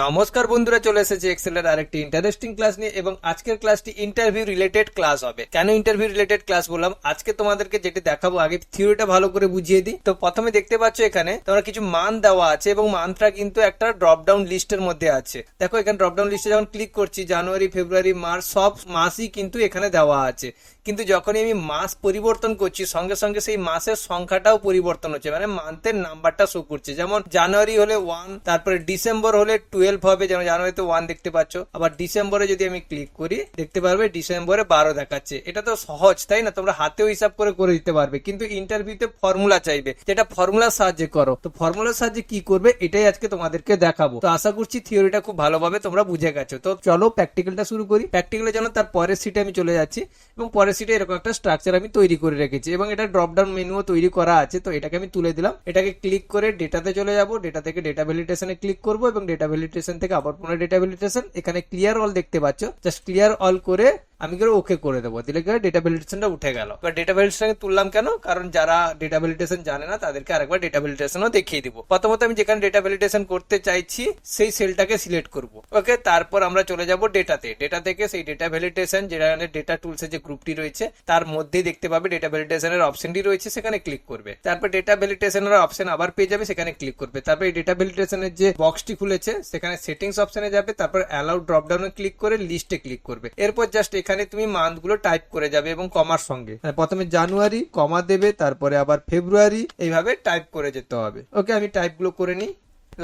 নমস্কার বন্ধুরা, চলে এসেছে এক্সেলের আরেকটি ইন্টারেস্টিং ক্লাস নিয়ে। এবং আজকের ক্লাসটি ইন্টারভিউ রিলেটেড ক্লাস হবে। কেন ইন্টারভিউ রিলেটেড ক্লাস বললাম, আজকে তোমাদেরকে যেটি দেখাবো, আগে থিওরিটা ভালো করে বুঝিয়ে দিই। তো প্রথমে দেখতে পাচ্ছ এখানে তোমরা কিছু মান দেওয়া আছে এবং মানটা কিন্তু একটা ড্রপ ডাউন লিস্টের মধ্যে আছে। দেখো এখানে ড্রপ ডাউন লিস্টে যখন ক্লিক করছি, জানুয়ারি, ফেব্রুয়ারি, মার্চ সব মাসই কিন্তু এখানে দেওয়া আছে। কিন্তু যখনই আমি মাস পরিবর্তন করছি, সঙ্গে সঙ্গে সেই মাসের সংখ্যাটাও পরিবর্তন হচ্ছে, মানে মান্থের নাম্বারটা শো করছে। যেমন জানুয়ারি হলে 1, তারপরে ডিসেম্বর হলে 12 হবে, যেমন জানুয়ারিতে 1 দেখতে পাচ্ছ। আবার ডিসেম্বরে যদি আমি ক্লিক করি, দেখতে পারবে ডিসেম্বরে 12 দেখাচ্ছে। এটা তো সহজ, তাই না? তোমরা হাতেও হিসাব করে দিতে পারবে, কিন্তু ইন্টারভিউতে ফর্মুলা চাইবে, যেটা ফর্মুলার সাহায্যে করো। তো ফর্মুলার সাহায্যে কি করবে, এটাই আজকে তোমাদেরকে দেখাবো। তো আশা করছি থিওরিটা খুব ভালোভাবে তোমরা বুঝে গেছো। তো চলো প্র্যাকটিক্যালটা শুরু করি। প্র্যাকটিক্যালের জন্য তার পরের সিটে আমি চলে যাচ্ছি এবং পরের সিটে এরকম একটা স্ট্রাকচার আমি তৈরি করে রেখেছি এবং এটা ড্রপ ডাউন মেনুও তৈরি করা আছে। তো এটাকে আমি তুলে দিলাম। এটাকে ক্লিক করে ডেটাতে চলে যাব, ডেটা থেকে ডেটা ভ্যালিডেশনে ক্লিক করব এবং ডেটা ভ্যালিডেশন থেকে আবার পুনরায় ডেটা ভ্যালিডেশন। এখানে ক্লিয়ার অল দেখতে পাচ্ছ, জাস্ট ক্লিয়ার অল করে আমি করে ওকে করে দেবো, দিলে ডেটা ভ্যালিডেশনটা উঠে গেল। এবার ডেটা ভ্যালিডেশন তুললাম কেন, কারণ যারা ডেটা ভ্যালিডেশন জানে না তাদেরকে আরেকবার ডেটা ভ্যালিডেশনও দেখিয়ে দিব। প্রথমত আমি যেখানে ডেটা ভ্যালিডেশন করতে চাইছি সেই সেলটাকে সিলেক্ট করব। ওকে, তারপর আমরা চলে যাব ডেটাতে। ডেটা থেকে সেই ডেটা ভ্যালিডেশন, যেটা ডেটা টুলসে যে গ্রুপটি রয়েছে তার মধ্যেই দেখতে পাবে ডেটা ভ্যালিডেশনের অপশনটি রয়েছে, সেখানে ক্লিক করবে। তারপর ডেটা ভ্যালিডেশনের অপশন আবার পেয়ে যাবে, সেখানে ক্লিক করবে। তারপর এই ডেটা ভ্যালিডেশনের যে বক্সটি খুলেছে সেখানে সেটিংস অপশনে যাবে, তারপর অ্যালাউ ড্রপ ডাউনে ক্লিক করে লিস্টে ক্লিক করবে। এরপর জাস্ট এখানে তুমি মান্থগুলো টাইপ করে যাবে এবং কমার সঙ্গে প্রথমে জানুয়ারি কমা দেবে, তারপরে আবার ফেব্রুয়ারি, এইভাবে টাইপ করে যেতে হবে। ওকে, আমি টাইপ গুলো করে নিই।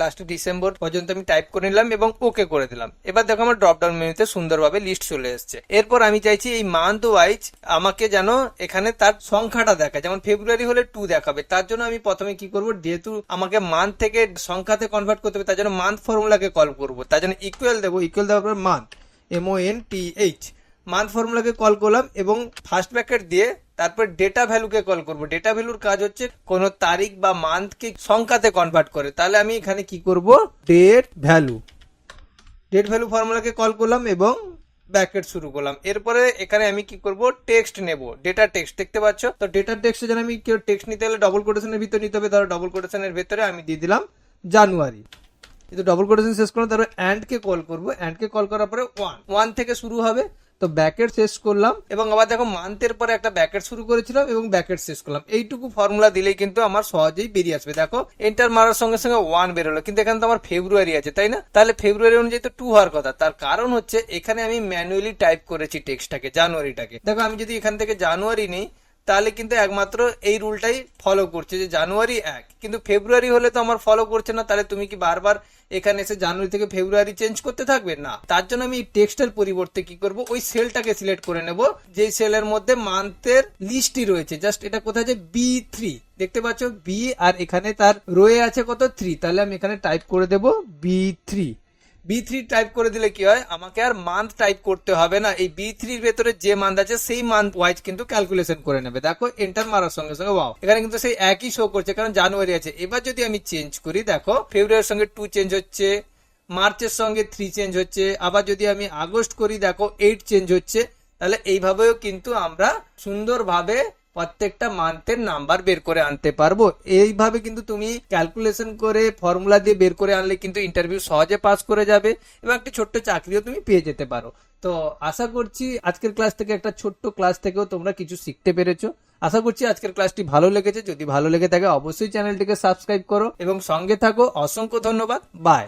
লাস্ট ডিসেম্বর পর্যন্ত আমি টাইপ করে নিলাম এবং ওকে করে দিলাম। এবার দেখো আমার ড্রপ ডাউন মেনুতে সুন্দরভাবে লিস্ট চলে এসেছে। এরপর আমি চাইছি এই মান্থ ওয়াইজ আমাকে যেন এখানে তার সংখ্যাটা দেখায়। যেমন ফেব্রুয়ারি হলে 2 দেখাবে, তার জন্য আমি প্রথমে কি করব, যেহেতু আমাকে মান্থ থেকে সংখ্যাতে কনভার্ট করতে হবে, তার জন্য মান্থ ফর্মুলাকে কল করব। তার জন্য ইকুয়াল দেবো, ইকুয়াল দেওয়ার পর মান্থ, MONTH, মান্থ ফর্মুলাকে কল করলাম এবং ফার্স্ট ব্র্যাকেট দিয়ে তারপর ডেটা ভ্যালুকে কল করব। ডেটা ভ্যালুর কাজ হচ্ছে কোন তারিখ বা মান্থকে সংখ্যাতে কনভার্ট করে। তাহলে আমি এখানে কি করব, ডেট ভ্যালু ফর্মুলাকে কল করলাম এবং ব্র্যাকেট শুরু করলাম। এরপরে এখানে আমি কি করব, টেক্সট নেব, ডেটা টেক্সট দেখতে পাচ্ছ। তো ডেটা টেক্সটে যেন আমি কেউ টেক্সট নিতে হলে ডবল কোটেশনের ভিতরে নিতে হবে। ধরো ডবল কোটেশনের ভিতরে আমি দিয়ে দিলাম জানুয়ারি, কিন্তু ডবল কোটেশন শেষ করলাম। তারপরে অ্যান্ড কে কল করবো, অ্যান্ড কে কল করার পরে 1 থেকে শুরু হবে। তো ব্র্যাকেট শেষ করলাম এবং আবার দেখো মান্থের পরে একটা ব্র্যাকেট শুরু করেছিলাম এবং ব্র্যাকেট শেষ করলাম। এইটুকু ফর্মুলা দিলেই কিন্তু আমার সহজেই বেরিয়ে আসবে। দেখো এন্টার মারার সঙ্গে সঙ্গে 1 বেরোলো, কিন্তু এখানে তো আমার ফেব্রুয়ারি আছে, তাই না? তাহলে ফেব্রুয়ারি অনুযায়ী তো 2 হওয়ার কথা। তার কারণ হচ্ছে এখানে আমি ম্যানুয়ালি টাইপ করেছি টেক্সটটাকে, জানুয়ারিটাকে। দেখো আমি যদি এখান থেকে জানুয়ারি নিই তাহলে কিন্তু একমাত্র এই রুলটাই ফলো করছে যে জানুয়ারি 1, কিন্তু ফেব্রুয়ারি হলে তো আমার ফলো করছে না। তাহলে তুমি কি বারবার এখানে এসে জানুয়ারি থেকে ফেব্রুয়ারি চেঞ্জ করতে থাকবে না? তার জন্য আমি এই টেক্সটের পরিবর্তে কি করব, ওই সেলটাকে সিলেক্ট করে নেব যে সেলের মধ্যে মান্থের লিস্টই রয়েছে। জাস্ট এটা কোথায়, যে B3 দেখতে পাচ্ছ, বি, আর এখানে তার রয়ে আছে কত, 3। তাহলে আমি এখানে টাইপ করে দেব B3 টাইপ করে দিলে কি হয়, আমাকে আর মান্থ টাইপ করতে হবে না। এই B3 এর ভেতরে যে মান্থ আছে সেই মান্থ ওয়াইজ কিন্তু ক্যালকুলেশন করে নেবে। দেখো এন্টার মারার সঙ্গে সঙ্গে ওয়াও, এখানে কিন্তু সেই একই শো করছে, কারণ জানুয়ারি আছে। এবার যদি আমি চেঞ্জ করি, দেখো ফেব্রুয়ারির সঙ্গে 2 চেঞ্জ হচ্ছে, মার্চের সঙ্গে 3 চেঞ্জ হচ্ছে। আবার যদি আমি আগস্ট করি, দেখো 8 চেঞ্জ হচ্ছে। তাহলে এইভাবেও কিন্তু আমরা সুন্দরভাবে প্রত্যেকটা মান্থের নাম্বার বের করে আনতে পারবো। এইভাবে কিন্তু তুমি ক্যালকুলেশন করে ফর্মুলা দিয়ে বের করে আনলে কিন্তু ইন্টারভিউ সহজে পাস করে যাবে এবং একটা ছোট্ট চাকরিও তুমি পেয়ে যেতে পারো। তো আশা করছি আজকের ক্লাস থেকে, একটা ছোট্ট ক্লাস থেকেও তোমরা কিছু শিখতে পেরেছো। আশা করছি আজকের ক্লাসটি ভালো লেগেছে। যদি ভালো লেগে থাকে অবশ্যই চ্যানেলটিকে সাবস্ক্রাইব করো এবং সঙ্গে থাকো। অসংখ্য ধন্যবাদ, বাই।